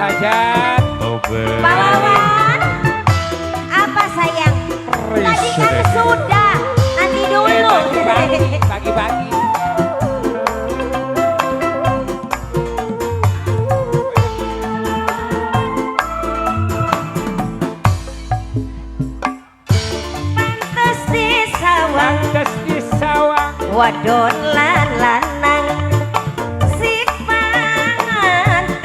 hajat. Pahlawan, apa sayang? Tadi kan sudah, nanti dulu. Pagi-pagi. Pantes di sawang, Pantes di sawang. wadon lan lanang si panganten.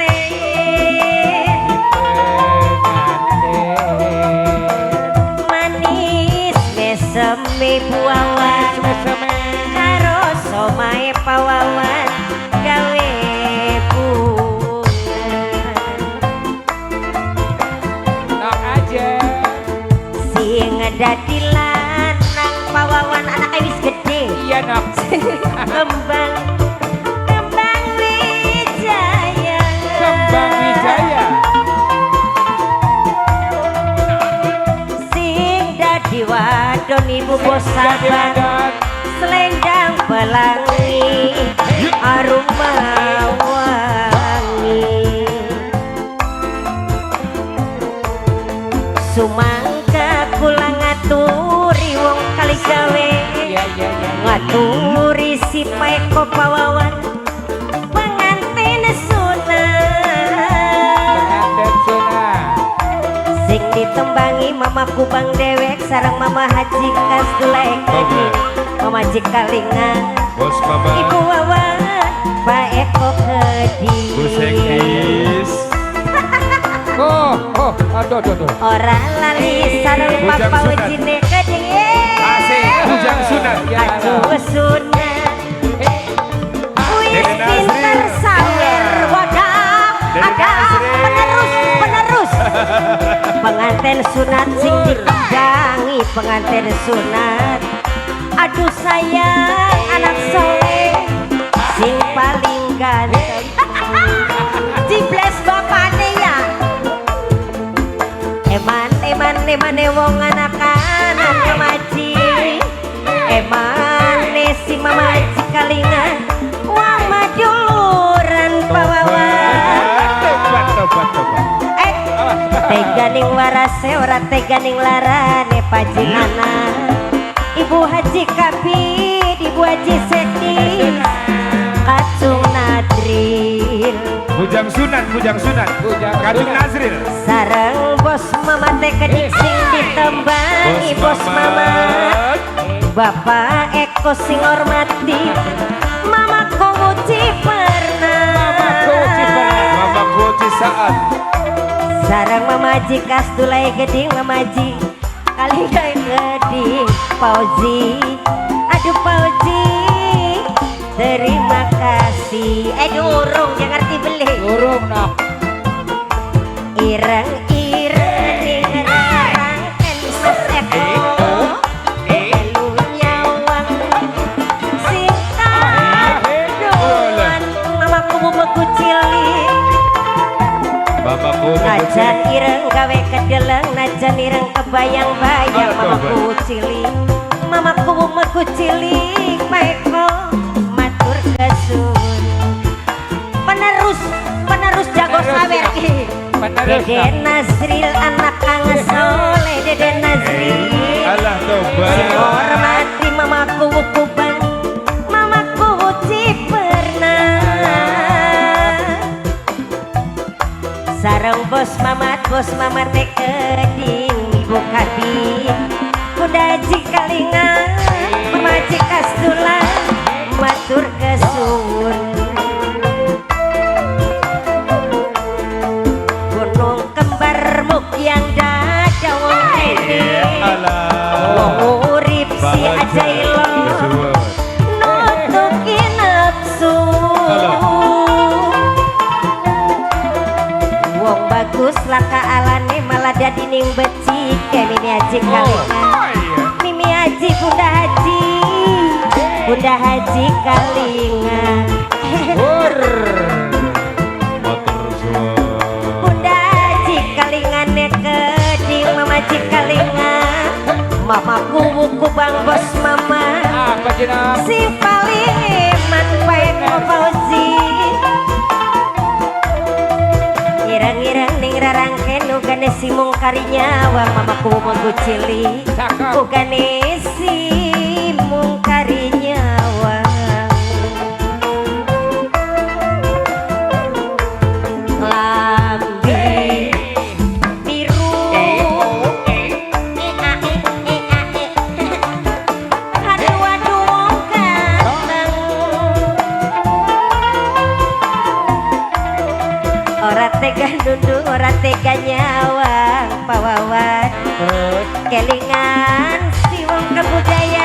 Manis meseme buawan karo somae pawawan gawe bunga. Nok aja. Sing dadi lanang pawawan anake wis gede. Iya nok. Kembang kembang wijaya. Kembang Wijaya. Sing dadi wadon ibu bos sabar. Selendang pelangi aroma wangi. Sumangga kula ngaturi wong kali gawe. Iya. Ngaturi si Peko pawawan pengantin sunat. Pengantin sunat. Sing ditembangi mamaku Bang Dewek sareng Mama Haji Kasdulai Kedi Mama Jikalinga Bos Mama, Ibu Wawan Pak Eko Kedi Bu Sekis, Aduh. Ora lali sareng Bujang Papa sunat. Ujine Kedi Asik, Bujang sunat. Acu sunat Wis pinter sawer wadah ada penerus pengantin sunat sing dikendangi pengantin sunat. Aduh sayang anak soleh sing paling ganteng jibles bapaknya ya. Eman wong anak-anak mamaji. Emane si mamaji kalingan wong maduluran pawawan. tobat. Teganing warase ora teganing larane pajinana. Ibu Haji Kabid, Ibu Haji Sekis, Kacung Nadril, Bujang sunat. Kadung Nazril. sareng bos mama teh kedik sing ditembangi bos mama. Bapak Eko sing hormati, Mama Komuci pernah. Mama Koci saat. Sarang Mama Haji Kasdulai Geding Mama Haji kali Geding Fauzi. Aduh Fauzi terima kasih. Durung jangan ngerti beli. Durung nok. Ireng ngarang Mas Eko elu nyawang Sinta doan mamaku bumeku cilik. Mamaku Najan ireng gawe kedeleng, najan ireng kebayang-bayang mamaku cilik. Mamaku bumeku cilik, Peko matur kesun. Penerus jago sawer ki. Dede Nazril anak kang soleh, Dede Nazril. Alah tobat. Sing hormati mamaku kubang, mamaku pernah. Sareng bos mama teh keding Ibu Kabid, Bunda Haji Kalingan, Mama Haji Kasdula, matur kesuwun. Gunung kembar mukyang dada wong ini. Wong urip si ajailo nutuki nafsu. Wong bagus laka alane malah dadi ning becik ke Mimi Haji Kalingan. Mimi Haji Bunda Haji Kalingan. Bunda Haji Kalingan keding Mama Haji Kalingan. Mamaku buku bang bos mama. Apa jenab? Si paling iman Peko Fauzi. kari nyawa mamaku monggo cilik Cakep. bukane si mung kari nyawa lambi biru aduh aduh wong ganteng ora tega nunduk ora tega nyawang pawawan Terus kelingan si wong kebudayaan